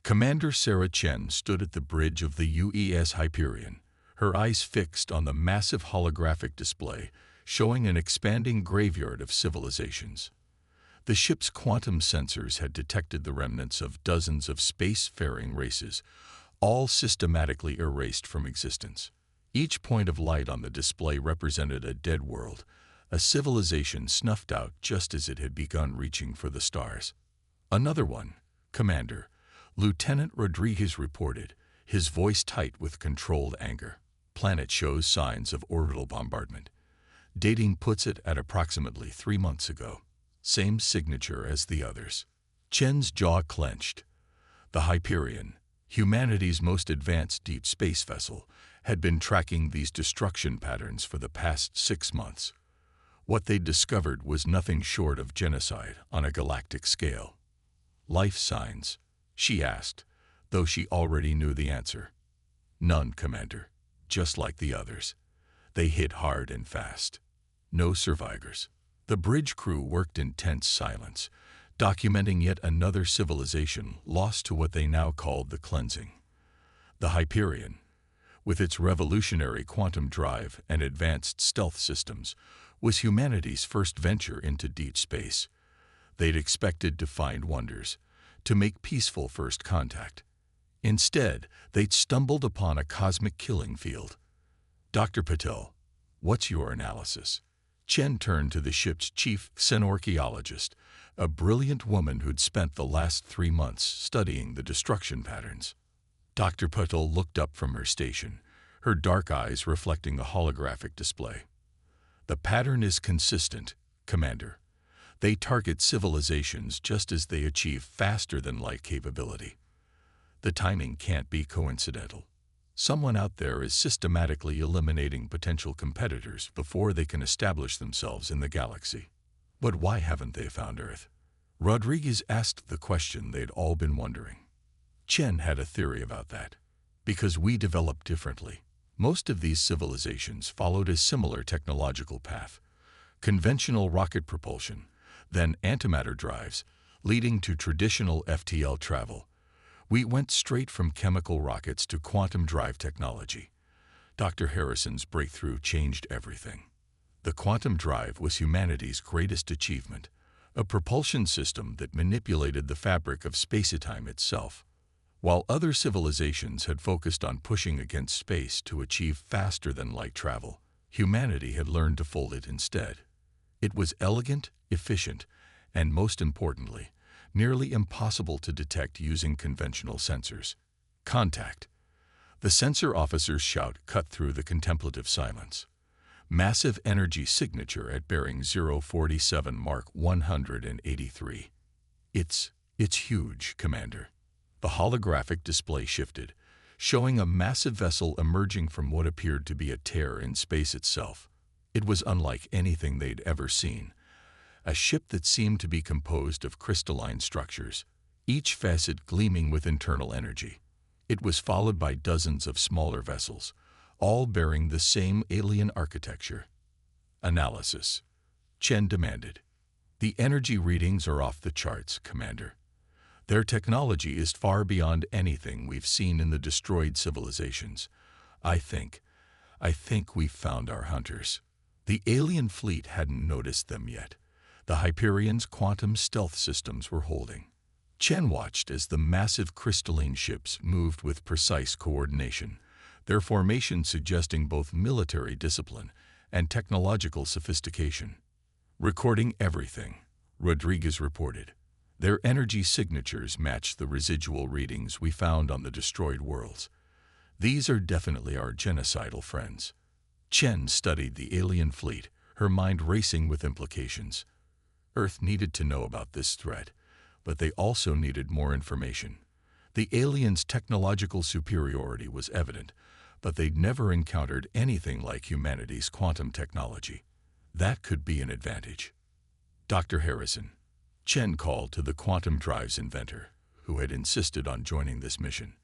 Commander Sarah Chen stood at the bridge of the UES Hyperion, her eyes fixed on the massive holographic display showing an expanding graveyard of civilizations. The ship's quantum sensors had detected the remnants of dozens of space-faring races, all systematically erased from existence. Each point of light on the display represented a dead world, a civilization snuffed out just as it had begun reaching for the stars. "Another one, Commander," Lieutenant Rodriguez reported, his voice tight with controlled anger. "Planet shows signs of orbital bombardment. Dating puts it at approximately 3 months ago. Same signature as the others." Chen's jaw clenched. The Hyperion, humanity's most advanced deep space vessel, had been tracking these destruction patterns for the past 6 months. What they'd discovered was nothing short of genocide on a galactic scale. "Life signs?" she asked, though she already knew the answer. "None, Commander. Just like the others. They hit hard and fast. No survivors." The bridge crew worked in tense silence, documenting yet another civilization lost to what they now called the cleansing. The Hyperion, with its revolutionary quantum drive and advanced stealth systems, was humanity's first venture into deep space. They'd expected to find wonders, to make peaceful first contact. Instead, they'd stumbled upon a cosmic killing field. "Dr. Patel, what's your analysis?" Chen turned to the ship's chief xenorchaeologist, a brilliant woman who'd spent the last 3 months studying the destruction patterns. Dr. Patel looked up from her station, her dark eyes reflecting the holographic display. "The pattern is consistent, Commander. They target civilizations just as they achieve faster-than-light capability. The timing can't be coincidental. Someone out there is systematically eliminating potential competitors before they can establish themselves in the galaxy." "But why haven't they found Earth?" Rodriguez asked the question they'd all been wondering. Chen had a theory about that. "Because we develop differently. Most of these civilizations followed a similar technological path. Conventional rocket propulsion, then antimatter drives, leading to traditional FTL travel. We went straight from chemical rockets to quantum drive technology. Dr. Harrison's breakthrough changed everything. The quantum drive was humanity's greatest achievement, a propulsion system that manipulated the fabric of spacetime itself. While other civilizations had focused on pushing against space to achieve faster-than-light travel, humanity had learned to fold it instead. It was elegant, efficient, and most importantly, nearly impossible to detect using conventional sensors. "Contact!" The sensor officer's shout cut through the contemplative silence. "Massive energy signature at bearing 047 Mark 183. It's huge, Commander." The holographic display shifted, showing a massive vessel emerging from what appeared to be a tear in space itself. It was unlike anything they'd ever seen. A ship that seemed to be composed of crystalline structures, each facet gleaming with internal energy. It was followed by dozens of smaller vessels, all bearing the same alien architecture. "Analysis," Chen demanded. "The energy readings are off the charts, Commander. Their technology is far beyond anything we've seen in the destroyed civilizations. I think we've found our hunters." The alien fleet hadn't noticed them yet. The Hyperion's quantum stealth systems were holding. Chen watched as the massive crystalline ships moved with precise coordination, their formation suggesting both military discipline and technological sophistication. "Recording everything," Rodriguez reported. "Their energy signatures match the residual readings we found on the destroyed worlds. These are definitely our genocidal friends." Chen studied the alien fleet, her mind racing with implications. Earth needed to know about this threat, but they also needed more information. The aliens' technological superiority was evident, but they'd never encountered anything like humanity's quantum technology. That could be an advantage. "Dr. Harrison," Chen called to the quantum drive's inventor, who had insisted on joining this mission.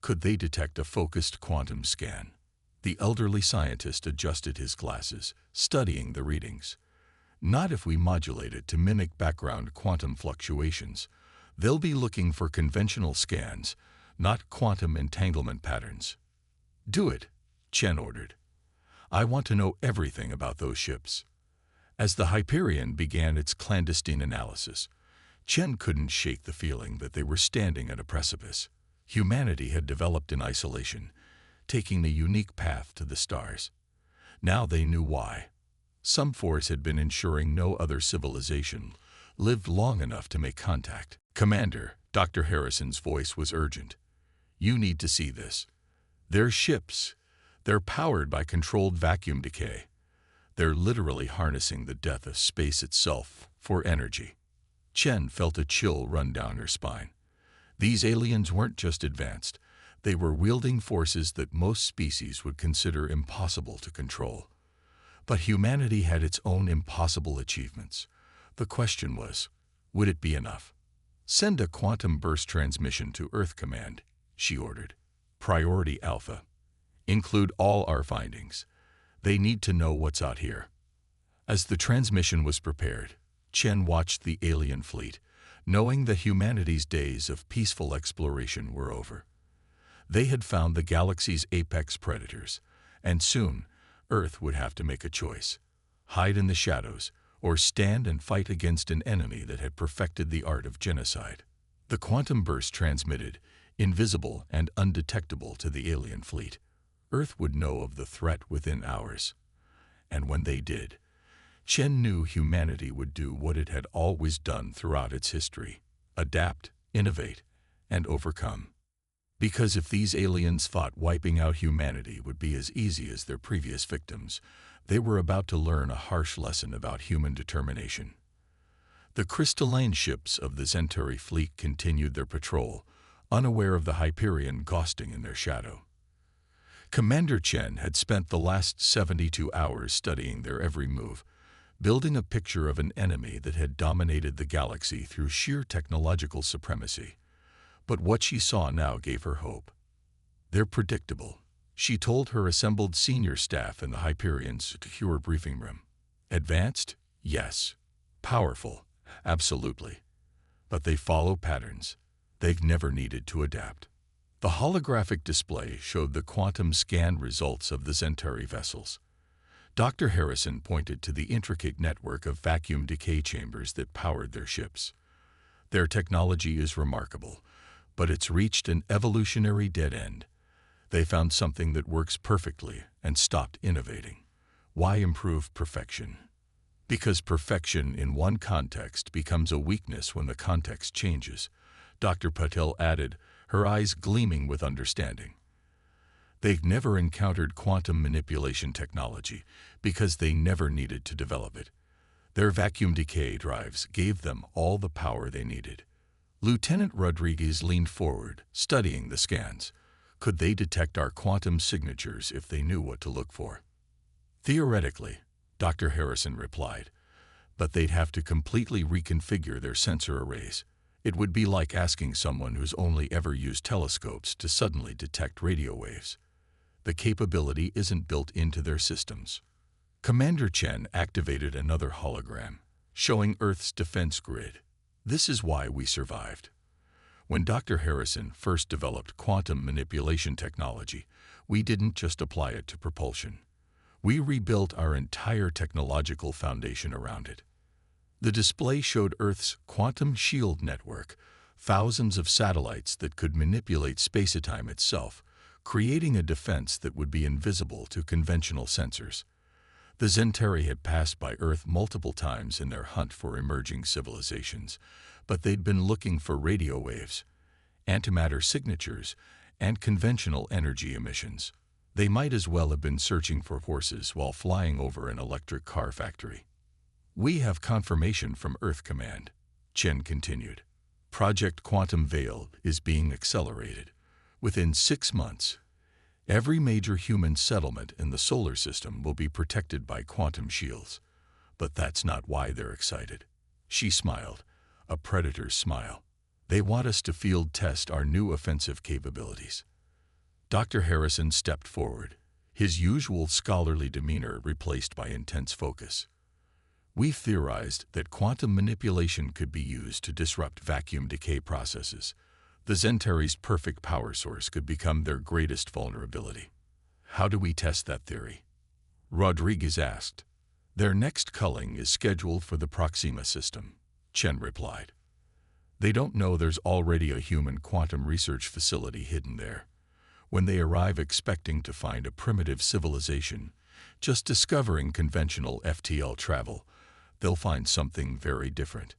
"Could they detect a focused quantum scan?" The elderly scientist adjusted his glasses, studying the readings. "Not if we modulate it to mimic background quantum fluctuations. They'll be looking for conventional scans, not quantum entanglement patterns. Do it, Chen ordered. I want to know everything about those ships. As the Hyperion began its clandestine analysis, Chen couldn't shake the feeling that they were standing at a precipice. Humanity had developed in isolation, taking a unique path to the stars. Now they knew why. Some force had been ensuring no other civilization lived long enough to make contact. Commander, Dr. Harrison's voice was urgent. You need to see this. They're ships. They're powered by controlled vacuum decay. They're literally harnessing the death of space itself for energy. Chen felt a chill run down her spine. These aliens weren't just advanced. They were wielding forces that most species would consider impossible to control. But humanity had its own impossible achievements. The question was, would it be enough? Send a quantum burst transmission to Earth Command, she ordered. Priority Alpha. Include all our findings. They need to know what's out here. As the transmission was prepared, Chen watched the alien fleet, knowing that humanity's days of peaceful exploration were over. They had found the galaxy's apex predators, and soon Earth would have to make a choice: hide in the shadows or stand and fight against an enemy that had perfected the art of genocide. The quantum burst transmitted, invisible and undetectable to the alien fleet. Earth would know of the threat within hours. And when they did, Chen knew humanity would do what it had always done throughout its history: adapt, innovate, and overcome. Because if these aliens thought wiping out humanity would be as easy as their previous victims, they were about to learn a harsh lesson about human determination. The crystalline ships of the Centauri fleet continued their patrol, unaware of the Hyperion ghosting in their shadow. Commander Chen had spent the last 72 hours studying their every move, building a picture of an enemy that had dominated the galaxy through sheer technological supremacy. But what she saw now gave her hope. They're predictable, she told her assembled senior staff in the Hyperion's secure briefing room. Advanced? Yes. Powerful? Absolutely. But they follow patterns. They've never needed to adapt. The holographic display showed the quantum scan results of the Centauri vessels. Dr. Harrison pointed to the intricate network of vacuum decay chambers that powered their ships. Their technology is remarkable, but it's reached an evolutionary dead end. They found something that works perfectly and stopped innovating. Why improve perfection? Because perfection in one context becomes a weakness when the context changes, Dr. Patel added, her eyes gleaming with understanding. They've never encountered quantum manipulation technology because they never needed to develop it. Their vacuum decay drives gave them all the power they needed. Lieutenant Rodriguez leaned forward, studying the scans. Could they detect our quantum signatures if they knew what to look for? Theoretically, Dr. Harrison replied, but they'd have to completely reconfigure their sensor arrays. It would be like asking someone who's only ever used telescopes to suddenly detect radio waves. The capability isn't built into their systems. Commander Chen activated another hologram, showing Earth's defense grid. This is why we survived. When Dr. Harrison first developed quantum manipulation technology, we didn't just apply it to propulsion. We rebuilt our entire technological foundation around it. The display showed Earth's quantum shield network, thousands of satellites that could manipulate space-time itself, creating a defense that would be invisible to conventional sensors. The Centauri had passed by Earth multiple times in their hunt for emerging civilizations, but they'd been looking for radio waves, antimatter signatures, and conventional energy emissions. They might as well have been searching for horses while flying over an electric car factory. We have confirmation from Earth Command, Chen continued. Project Quantum Veil is being accelerated. Within 6 months, every major human settlement in the solar system will be protected by quantum shields. But that's not why they're excited. She smiled, a predator's smile. They want us to field test our new offensive capabilities. Dr. Harrison stepped forward, his usual scholarly demeanor replaced by intense focus. We've theorized that quantum manipulation could be used to disrupt vacuum decay processes. The Zentary's perfect power source could become their greatest vulnerability. How do we test that theory? Rodriguez asked. Their next culling is scheduled for the Proxima system, Chen replied. They don't know there's already a human quantum research facility hidden there. When they arrive expecting to find a primitive civilization, just discovering conventional FTL travel, they'll find something very different.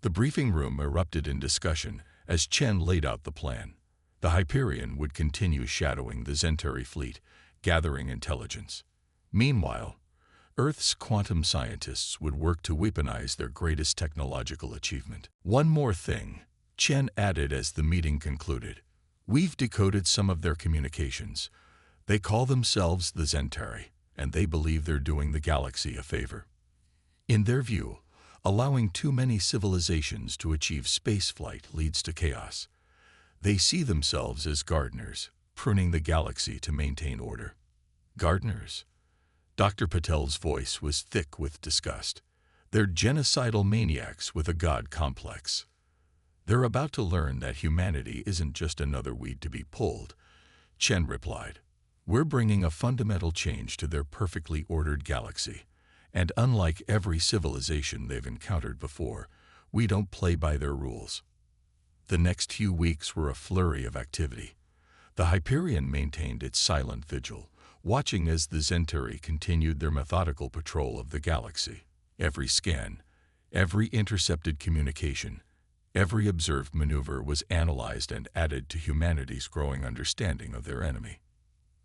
The briefing room erupted in discussion as Chen laid out the plan. The Hyperion would continue shadowing the Zentary fleet, gathering intelligence. Meanwhile, Earth's quantum scientists would work to weaponize their greatest technological achievement. One more thing, Chen added as the meeting concluded. We've decoded some of their communications. They call themselves the Zentary, and they believe they're doing the galaxy a favor. In their view, allowing too many civilizations to achieve spaceflight leads to chaos. They see themselves as gardeners, pruning the galaxy to maintain order. Gardeners? Dr. Patel's voice was thick with disgust. They're genocidal maniacs with a god complex. They're about to learn that humanity isn't just another weed to be pulled, Chen replied. We're bringing a fundamental change to their perfectly ordered galaxy. And unlike every civilization they've encountered before, we don't play by their rules. The next few weeks were a flurry of activity. The Hyperion maintained its silent vigil, watching as the Zentary continued their methodical patrol of the galaxy. Every scan, every intercepted communication, every observed maneuver was analyzed and added to humanity's growing understanding of their enemy.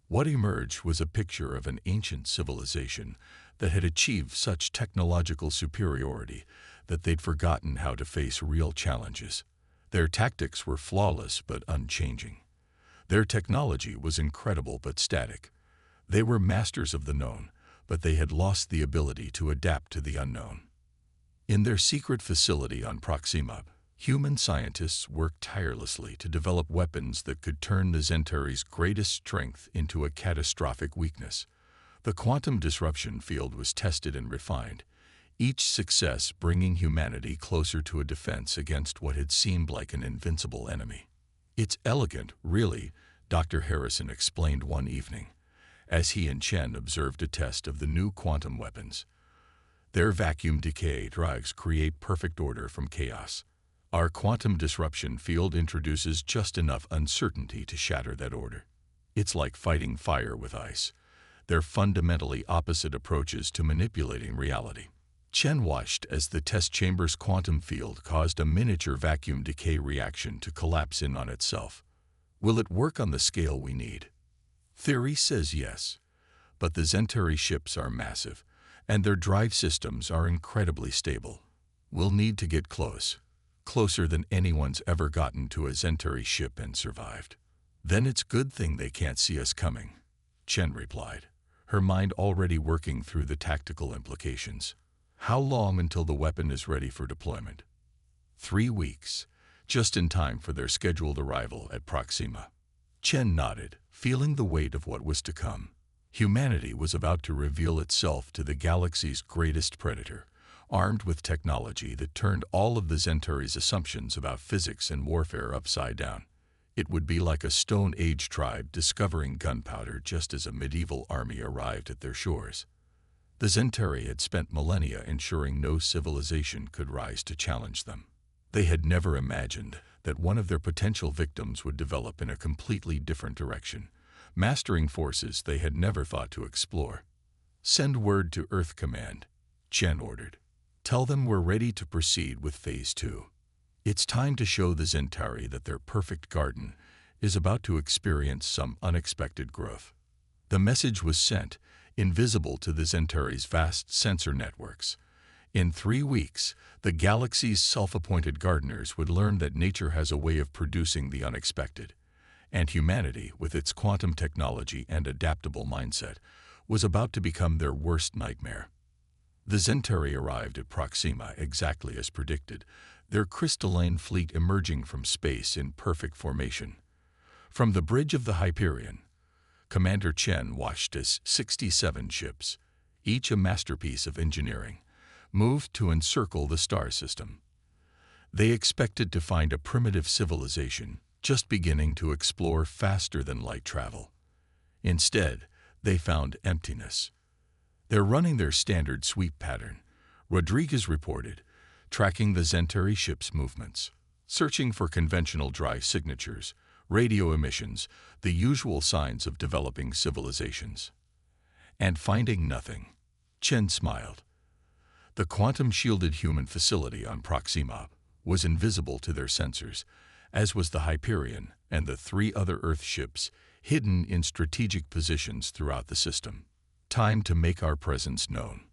What emerged was a picture of an ancient civilization that had achieved such technological superiority that they'd forgotten how to face real challenges. Their tactics were flawless but unchanging. Their technology was incredible but static. They were masters of the known, but they had lost the ability to adapt to the unknown. In their secret facility on Proxima, human scientists worked tirelessly to develop weapons that could turn the Zentary's greatest strength into a catastrophic weakness. The quantum disruption field was tested and refined, each success bringing humanity closer to a defense against what had seemed like an invincible enemy. It's elegant, really, Dr. Harrison explained one evening, as he and Chen observed a test of the new quantum weapons. Their vacuum decay drives create perfect order from chaos. Our quantum disruption field introduces just enough uncertainty to shatter that order. It's like fighting fire with ice. They're fundamentally opposite approaches to manipulating reality. Chen watched as the test chamber's quantum field caused a miniature vacuum decay reaction to collapse in on itself. Will it work on the scale we need? Theory says yes, but the Zentary ships are massive, and their drive systems are incredibly stable. We'll need to get closer than anyone's ever gotten to a Zentary ship and survived. Then it's good thing they can't see us coming, Chen replied, her mind already working through the tactical implications. How long until the weapon is ready for deployment? 3 weeks, just in time for their scheduled arrival at Proxima. Chen nodded, feeling the weight of what was to come. Humanity was about to reveal itself to the galaxy's greatest predator, armed with technology that turned all of the Zentary's assumptions about physics and warfare upside down. It would be like a Stone Age tribe discovering gunpowder just as a medieval army arrived at their shores. The Zentary had spent millennia ensuring no civilization could rise to challenge them. They had never imagined that one of their potential victims would develop in a completely different direction, mastering forces they had never thought to explore. Send word to Earth Command, Chen ordered. Tell them we're ready to proceed with Phase 2. It's time to show the Zentary that their perfect garden is about to experience some unexpected growth. The message was sent, invisible to the Zentary's vast sensor networks. In 3 weeks, the galaxy's self-appointed gardeners would learn that nature has a way of producing the unexpected, and humanity, with its quantum technology and adaptable mindset, was about to become their worst nightmare. The Zentary arrived at Proxima exactly as predicted, their crystalline fleet emerging from space in perfect formation. From the bridge of the Hyperion, Commander Chen watched as 67 ships, each a masterpiece of engineering, moved to encircle the star system. They expected to find a primitive civilization just beginning to explore faster than light travel. Instead, they found emptiness. "They're running their standard sweep pattern," Rodriguez reported, tracking the Zentari ship's movements, searching for conventional dry signatures, radio emissions, the usual signs of developing civilizations. And finding nothing. Chen smiled. The quantum-shielded human facility on Proxima was invisible to their sensors, as was the Hyperion and the 3 other Earth ships hidden in strategic positions throughout the system. "Time to make our presence known."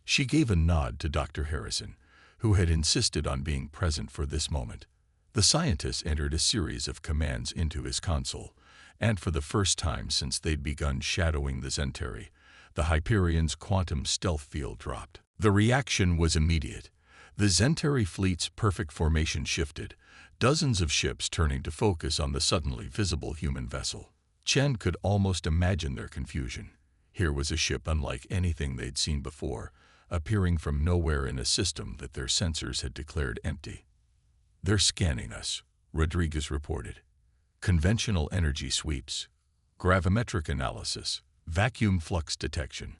She gave a nod to Dr. Harrison, who had insisted on being present for this moment. The scientist entered a series of commands into his console, and for the first time since they'd begun shadowing the Zentari, the Hyperion's quantum stealth field dropped. The reaction was immediate. The Zentari fleet's perfect formation shifted, dozens of ships turning to focus on the suddenly visible human vessel. Chen could almost imagine their confusion. Here was a ship unlike anything they'd seen before, appearing from nowhere in a system that their sensors had declared empty. "They're scanning us," Rodriguez reported. "Conventional energy sweeps, gravimetric analysis, vacuum flux detection.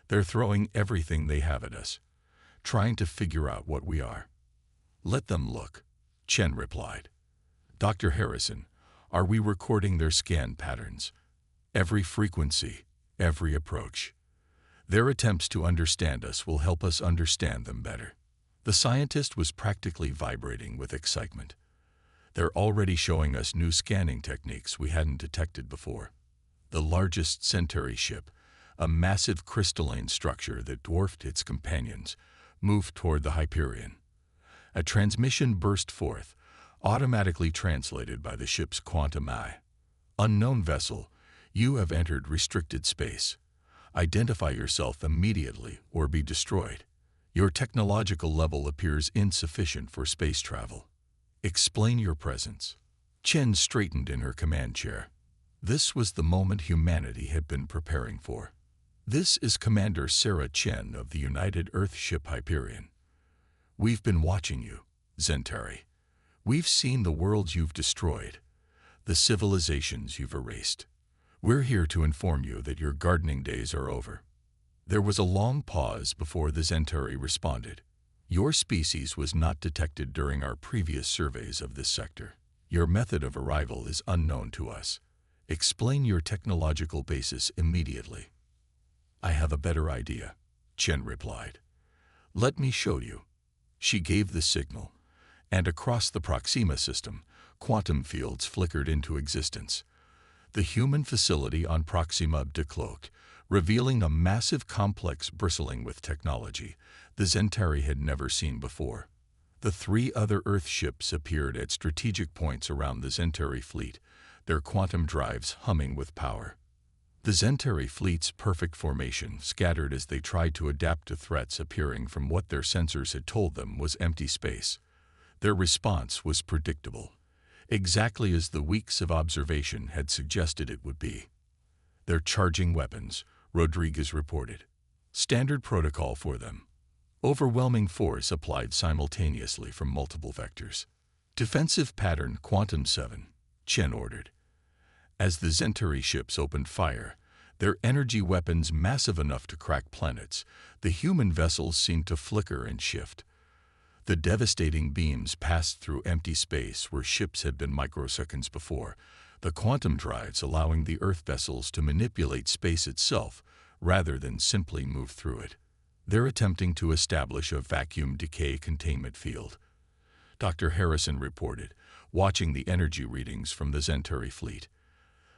They're throwing everything they have at us, trying to figure out what we are." "Let them look," Chen replied. "Dr. Harrison, are we recording their scan patterns? Every frequency, every approach. Their attempts to understand us will help us understand them better." The scientist was practically vibrating with excitement. "They're already showing us new scanning techniques we hadn't detected before." The largest Centauri ship, a massive crystalline structure that dwarfed its companions, moved toward the Hyperion. A transmission burst forth, automatically translated by the ship's quantum eye. "Unknown vessel, you have entered restricted space. Identify yourself immediately or be destroyed. Your technological level appears insufficient for space travel. Explain your presence." Chen straightened in her command chair. This was the moment humanity had been preparing for. "This is Commander Sarah Chen of the United Earth ship Hyperion. We've been watching you, Zentari. We've seen the worlds you've destroyed, the civilizations you've erased. We're here to inform you that your gardening days are over." There was a long pause before the Zentari responded. "Your species was not detected during our previous surveys of this sector. Your method of arrival is unknown to us. Explain your technological basis immediately." "I have a better idea," Chen replied. "Let me show you." She gave the signal, and across the Proxima system, quantum fields flickered into existence. The human facility on Proxima decloaked, revealing a massive complex bristling with technology the Zentari had never seen before. The 3 other Earth ships appeared at strategic points around the Zentari fleet, their quantum drives humming with power. The Zentari fleet's perfect formation scattered as they tried to adapt to threats appearing from what their sensors had told them was empty space. Their response was predictable, exactly as the weeks of observation had suggested it would be. "They're charging weapons," Rodriguez reported. "Standard protocol for them. Overwhelming force applied simultaneously from multiple vectors. Defensive pattern Quantum 7, Chen ordered. As the Zentari ships opened fire, their energy weapons massive enough to crack planets, the human vessels seemed to flicker and shift. The devastating beams passed through empty space where ships had been microseconds before, the quantum drives allowing the Earth vessels to manipulate space itself rather than simply move through it. They're attempting to establish a vacuum decay containment field," Dr. Harrison reported, watching the energy readings from the Zentari fleet.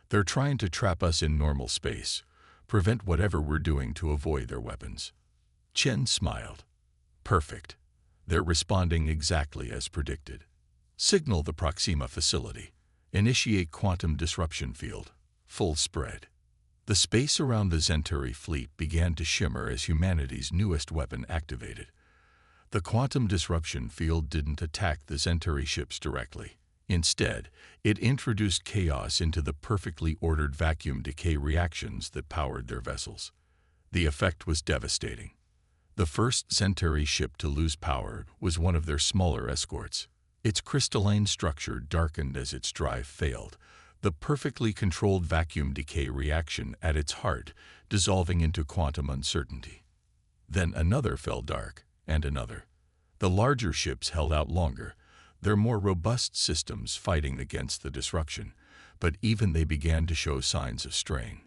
"They're trying to trap us in normal space, prevent whatever we're doing to avoid their weapons." Chen smiled. "Perfect. They're responding exactly as predicted. Signal the Proxima facility. Initiate quantum disruption field. Full spread." The space around the Zentari fleet began to shimmer as humanity's newest weapon activated. The quantum disruption field didn't attack the Zentari ships directly. Instead, it introduced chaos into the perfectly ordered vacuum decay reactions that powered their vessels. The effect was devastating. The first Centauri ship to lose power was one of their smaller escorts. Its crystalline structure darkened as its drive failed, the perfectly controlled vacuum decay reaction at its heart dissolving into quantum uncertainty. Then another fell dark, and another. The larger ships held out longer, their more robust systems fighting against the disruption, but even they began to show signs of strain.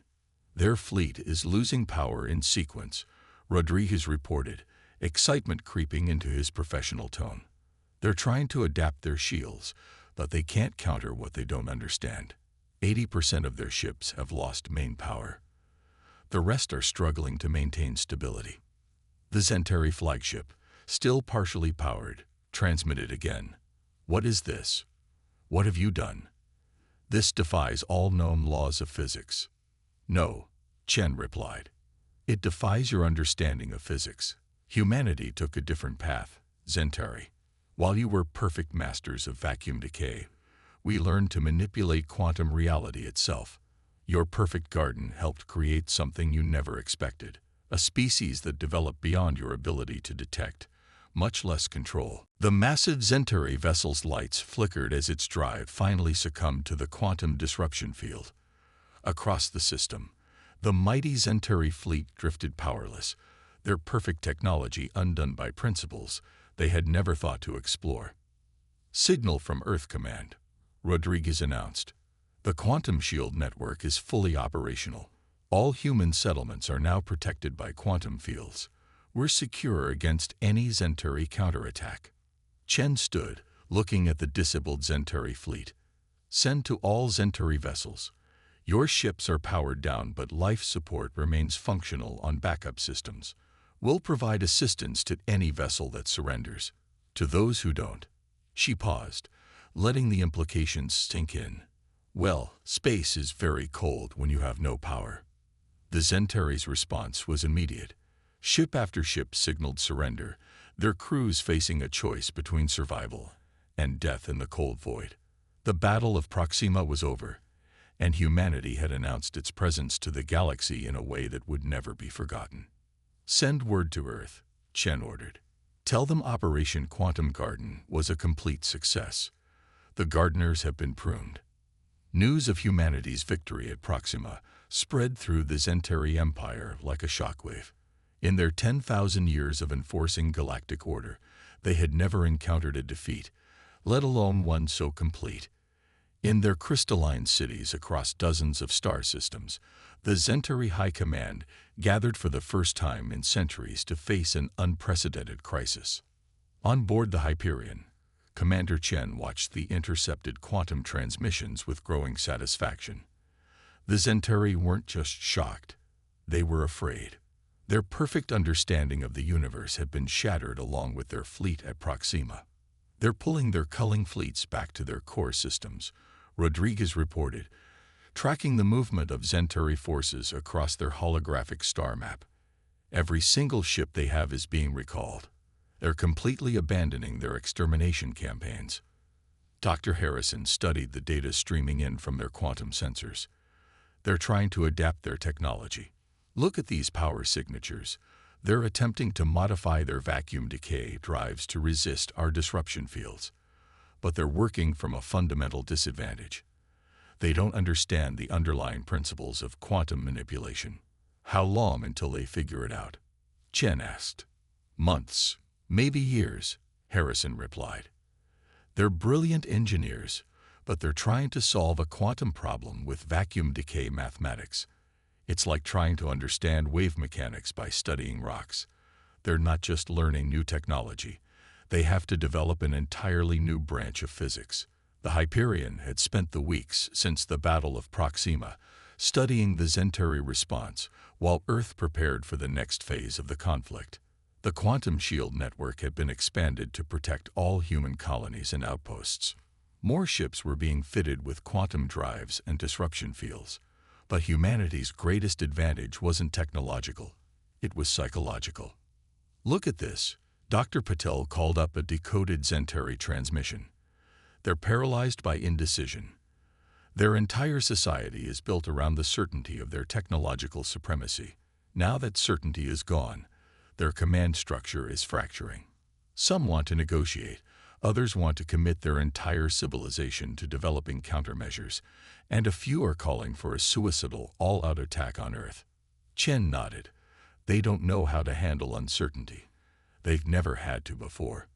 Their fleet is losing power in sequence, Rodriguez reported, excitement creeping into his professional tone. They're trying to adapt their shields, but they can't counter what they don't understand. 80% of their ships have lost main power. The rest are struggling to maintain stability. The Centauri flagship, still partially powered, transmitted again. What is this? What have you done? This defies all known laws of physics. No, Chen replied. It defies your understanding of physics. Humanity took a different path, Centauri. While you were perfect masters of vacuum decay, we learned to manipulate quantum reality itself. Your perfect garden helped create something you never expected, a species that developed beyond your ability to detect, much less control. The massive Centauri vessel's lights flickered as its drive finally succumbed to the quantum disruption field. Across the system, the mighty Centauri fleet drifted powerless, their perfect technology undone by principles they had never thought to explore. Signal from Earth Command, Rodriguez announced. The quantum shield network is fully operational. All human settlements are now protected by quantum fields. We're secure against any Centauri counterattack. Chen stood, looking at the disabled Centauri fleet. Send to all Centauri vessels. Your ships are powered down, but life support remains functional on backup systems. We'll provide assistance to any vessel that surrenders. To those who don't. She paused, letting the implications sink in. Well, space is very cold when you have no power. The Centauri's response was immediate. Ship after ship signaled surrender, their crews facing a choice between survival and death in the cold void. The Battle of Proxima was over, and humanity had announced its presence to the galaxy in a way that would never be forgotten. Send word to Earth, Chen ordered. Tell them Operation Quantum Garden was a complete success. The gardeners have been pruned. News of humanity's victory at Proxima spread through the Centauri Empire like a shockwave. In their 10,000 years of enforcing galactic order, they had never encountered a defeat, let alone one so complete. In their crystalline cities across dozens of star systems, the Centauri High Command gathered for the first time in centuries to face an unprecedented crisis. On board the Hyperion, Commander Chen watched the intercepted quantum transmissions with growing satisfaction. The Centauri weren't just shocked, they were afraid. Their perfect understanding of the universe had been shattered along with their fleet at Proxima. They're pulling their culling fleets back to their core systems, Rodriguez reported, tracking the movement of Centauri forces across their holographic star map. Every single ship they have is being recalled. They're completely abandoning their extermination campaigns. Dr. Harrison studied the data streaming in from their quantum sensors. They're trying to adapt their technology. Look at these power signatures. They're attempting to modify their vacuum decay drives to resist our disruption fields. But they're working from a fundamental disadvantage. They don't understand the underlying principles of quantum manipulation. How long until they figure it out? Chen asked. Months, maybe years, Harrison replied. They're brilliant engineers, but they're trying to solve a quantum problem with vacuum decay mathematics. It's like trying to understand wave mechanics by studying rocks. They're not just learning new technology. They have to develop an entirely new branch of physics. The Hyperion had spent the weeks since the Battle of Proxima studying the Centauri response, while Earth prepared for the next phase of the conflict. The quantum shield network had been expanded to protect all human colonies and outposts. More ships were being fitted with quantum drives and disruption fields. But humanity's greatest advantage wasn't technological, it was psychological. Look at this, Dr. Patel called up a decoded Centauri transmission. They're paralyzed by indecision. Their entire society is built around the certainty of their technological supremacy. Now that certainty is gone, Their command structure is fracturing. Some want to negotiate, others want to commit their entire civilization to developing countermeasures, and a few are calling for a suicidal, all-out attack on Earth. Chen nodded. They don't know how to handle uncertainty. They've never had to before.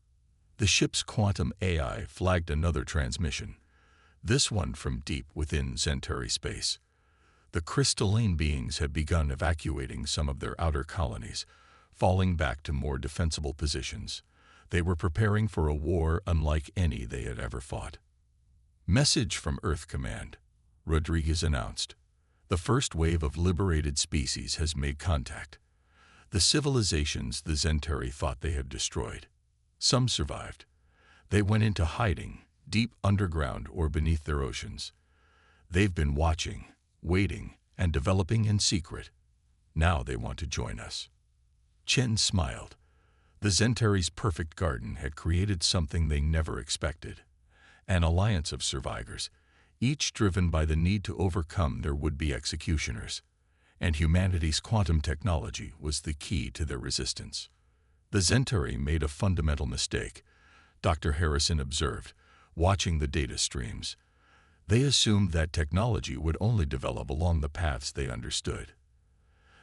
The ship's quantum AI flagged another transmission, this one from deep within Zentari space. The crystalline beings had begun evacuating some of their outer colonies, falling back to more defensible positions. They were preparing for a war unlike any they had ever fought. Message from Earth Command, Rodriguez announced. The first wave of liberated species has made contact. The civilizations the Zentari thought they had destroyed. Some survived. They went into hiding, deep underground or beneath their oceans. They've been watching, waiting, and developing in secret. Now they want to join us. Chen smiled. The Zentari's perfect garden had created something they never expected. An alliance of survivors, each driven by the need to overcome their would-be executioners. And humanity's quantum technology was the key to their resistance. The Zentari made a fundamental mistake, Dr. Harrison observed, watching the data streams. They assumed that technology would only develop along the paths they understood.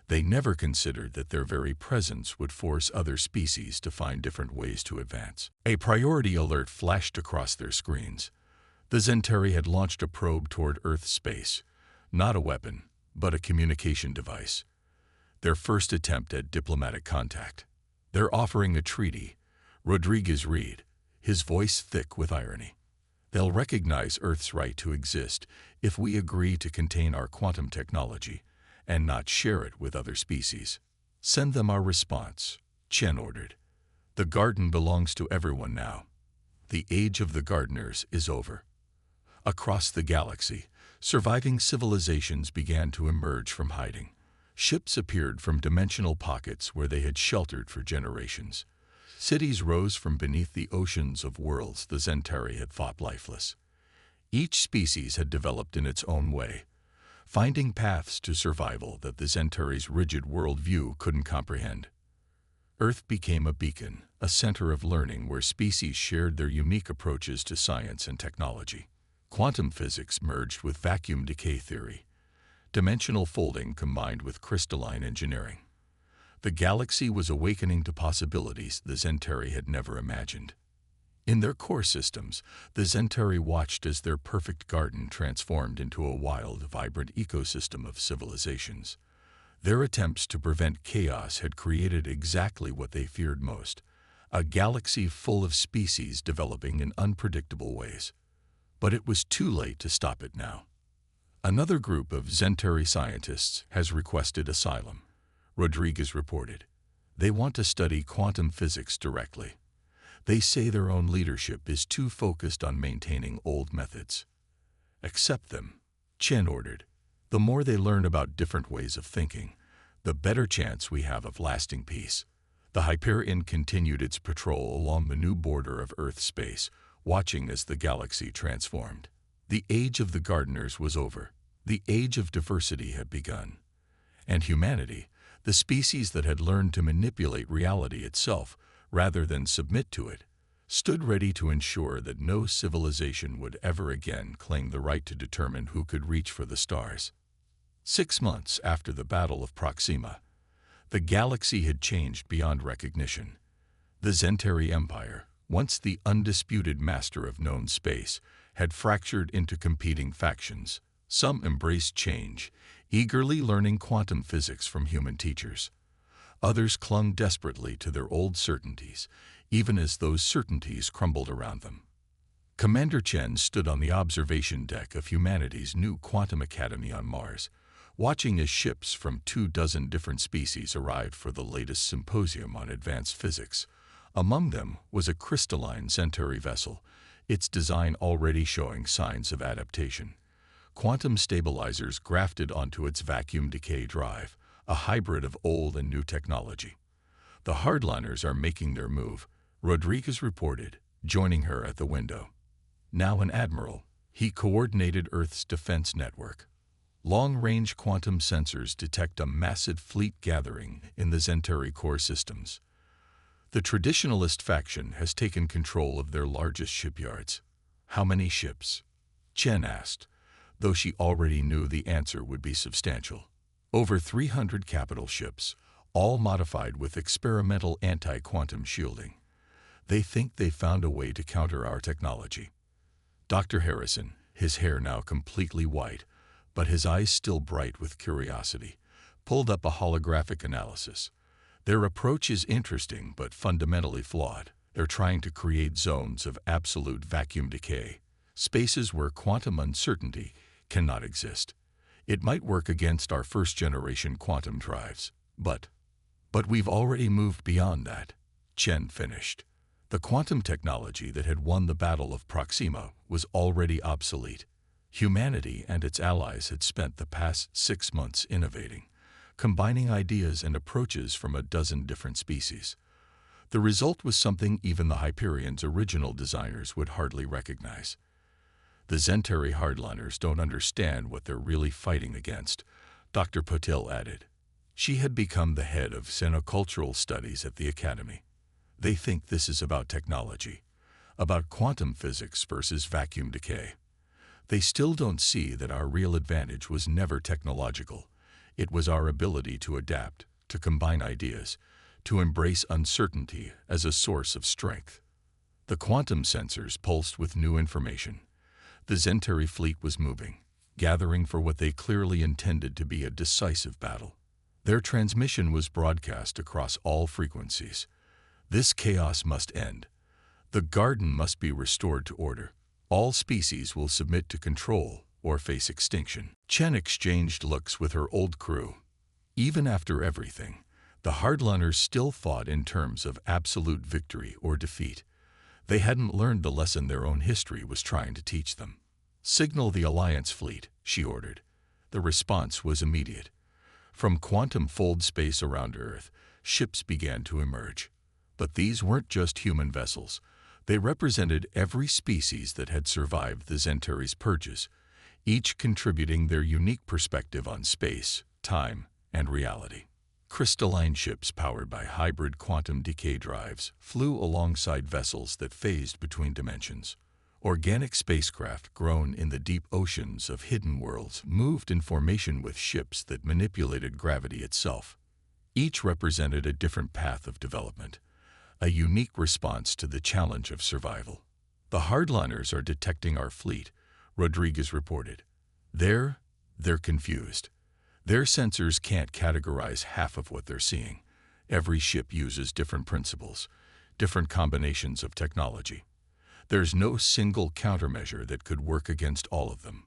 They never considered that their very presence would force other species to find different ways to advance. A priority alert flashed across their screens. The Zentari had launched a probe toward Earth space, not a weapon, but a communication device. Their first attempt at diplomatic contact. They're offering a treaty, Rodriguez read, his voice thick with irony. They'll recognize Earth's right to exist if we agree to contain our quantum technology and not share it with other species. Send them our response, Chen ordered. The garden belongs to everyone now. The age of the gardeners is over. Across the galaxy, surviving civilizations began to emerge from hiding. Ships appeared from dimensional pockets where they had sheltered for generations. Cities rose from beneath the oceans of worlds the Zentari had thought lifeless. Each species had developed in its own way, finding paths to survival that the Zentari's rigid worldview couldn't comprehend. Earth became a beacon, a center of learning where species shared their unique approaches to science and technology. Quantum physics merged with vacuum decay theory, dimensional folding combined with crystalline engineering. The galaxy was awakening to possibilities the Zentari had never imagined. In their core systems, the Zentari watched as their perfect garden transformed into a wild, vibrant ecosystem of civilizations. Their attempts to prevent chaos had created exactly what they feared most, a galaxy full of species developing in unpredictable ways. But it was too late to stop it now. Another group of Zentari scientists has requested asylum, Rodriguez reported. They want to study quantum physics directly. They say their own leadership is too focused on maintaining old methods. Accept them, Chen ordered. The more they learn about different ways of thinking, the better chance we have of lasting peace. The Hyperion continued its patrol along the new border of Earth space, watching as the galaxy transformed. The age of the gardeners was over. The age of diversity had begun. And humanity, the species that had learned to manipulate reality itself rather than submit to it, stood ready to ensure that no civilization would ever again claim the right to determine who could reach for the stars. 6 months after the Battle of Proxima, the galaxy had changed beyond recognition. The Zentari Empire, once the undisputed master of known space, had fractured into competing factions. Some embraced change, eagerly learning quantum physics from human teachers. Others clung desperately to their old certainties, even as those certainties crumbled around them. Commander Chen stood on the observation deck of humanity's new quantum academy on Mars, watching as ships from 24 different species arrived for the latest symposium on advanced physics. Among them was a crystalline Zentari vessel, its design already showing signs of adaptation. Quantum stabilizers grafted onto its vacuum decay drive, a hybrid of old and new technology. The hardliners are making their move, Rodriguez reported, joining her at the window. Now an admiral, he coordinated Earth's defense network. Long-range quantum sensors detect a massive fleet gathering in the Centauri core systems. The traditionalist faction has taken control of their largest shipyards. How many ships? Chen asked, though she already knew the answer would be substantial. Over 300 capital ships, all modified with experimental anti-quantum shielding. They think they found a way to counter our technology. Dr. Harrison, his hair now completely white, but his eyes still bright with curiosity, pulled up a holographic analysis. Their approach is interesting but fundamentally flawed. They're trying to create zones of absolute vacuum decay, spaces where quantum uncertainty cannot exist. It might work against our first-generation quantum drives, but we've already moved beyond that, Chen finished. The quantum technology that had won the Battle of Proxima was already obsolete. Humanity and its allies had spent the past 6 months innovating, combining ideas and approaches from a dozen different species. The result was something even the Hyperion's original designers would hardly recognize. The Centauri hardliners don't understand what they're really fighting against, Dr. Patil added. She had become the head of xenocultural studies at the Academy. They think this is about technology, about quantum physics versus vacuum decay. They still don't see that our real advantage was never technological. It was our ability to adapt, to combine ideas, to embrace uncertainty as a source of strength. The quantum sensors pulsed with new information. The Centauri fleet was moving, gathering for what they clearly intended to be a decisive battle. Their transmission was broadcast across all frequencies. This chaos must end. The garden must be restored to order. All species will submit to control or face extinction. Chen exchanged looks with her old crew. Even after everything, the hardliners still fought in terms of absolute victory or defeat. They hadn't learned the lesson their own history was trying to teach them. Signal the Alliance fleet, she ordered. The response was immediate. From quantum fold space around Earth, ships began to emerge. But these weren't just human vessels. They represented every species that had survived the Centauri's purges, each contributing their unique perspective on space, time, and reality. Crystalline ships powered by hybrid quantum decay drives flew alongside vessels that phased between dimensions. Organic spacecraft grown in the deep oceans of hidden worlds moved in formation with ships that manipulated gravity itself. Each represented a different path of development, a unique response to the challenge of survival. The hardliners are detecting our fleet, Rodriguez reported. They're confused. Their sensors can't categorize half of what they're seeing. Every ship uses different principles, different combinations of technology. There's no single countermeasure that could work against all of them.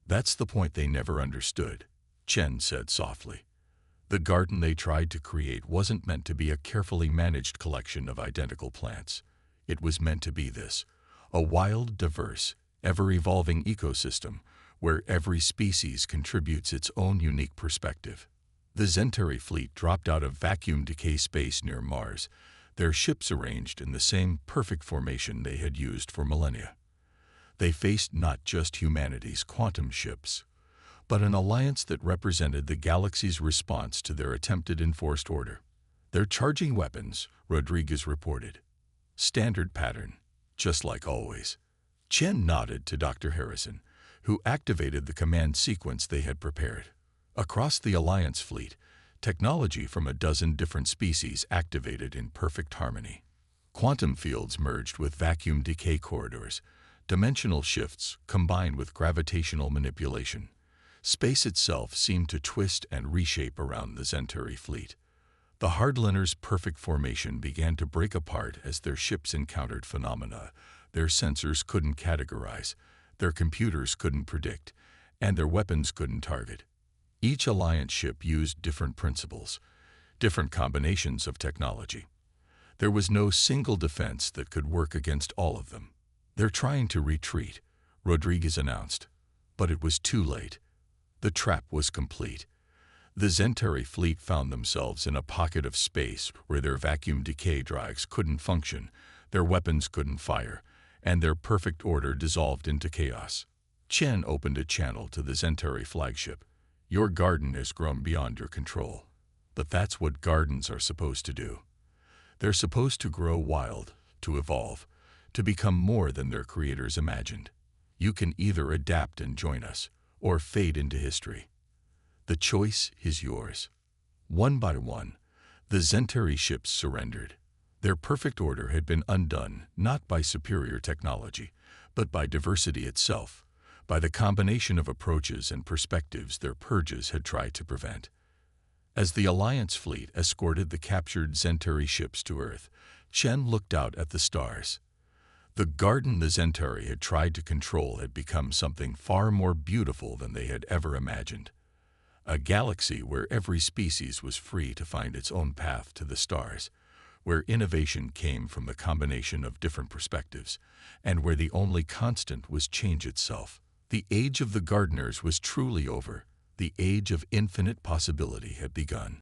That's the point they never understood, Chen said softly. The garden they tried to create wasn't meant to be a carefully managed collection of identical plants. It was meant to be this, a wild, diverse, ever-evolving ecosystem where every species contributes its own unique perspective. The Centauri fleet dropped out of vacuum decay space near Mars, their ships arranged in the same perfect formation they had used for millennia. They faced not just humanity's quantum ships, but an alliance that represented the galaxy's response to their attempted enforced order. They're charging weapons, Rodriguez reported. Standard pattern, just like always. Chen nodded to Dr. Harrison, who activated the command sequence they had prepared. Across the Alliance fleet, technology from a dozen different species activated in perfect harmony. Quantum fields merged with vacuum decay corridors, dimensional shifts combined with gravitational manipulation. Space itself seemed to twist and reshape around the Centauri fleet. The hardliners' perfect formation began to break apart as their ships encountered phenomena their sensors couldn't categorize, their computers couldn't predict, and their weapons couldn't target. Each Alliance ship used different principles, different combinations of technology. There was no single defense that could work against all of them. They're trying to retreat, Rodriguez announced, but it was too late. The trap was complete. The Centauri fleet found themselves in a pocket of space where their vacuum decay drives couldn't function, their weapons couldn't fire, and their perfect order dissolved into chaos. Chen opened a channel to the Centauri flagship. Your garden has grown beyond your control. But that's what gardens are supposed to do. They're supposed to grow wild, to evolve, to become more than their creators imagined. You can either adapt and join us, or fade into history. The choice is yours. One by one, the Centauri ships surrendered. Their perfect order had been undone not by superior technology, but by diversity itself, by the combination of approaches and perspectives their purges had tried to prevent. As the Alliance fleet escorted the captured Centauri ships to Earth, Chen looked out at the stars. The garden the Centauri had tried to control had become something far more beautiful than they had ever imagined. A galaxy where every species was free to find its own path to the stars, where innovation came from the combination of different perspectives, and where the only constant was change itself. The age of the gardeners was truly over. The age of infinite possibility had begun.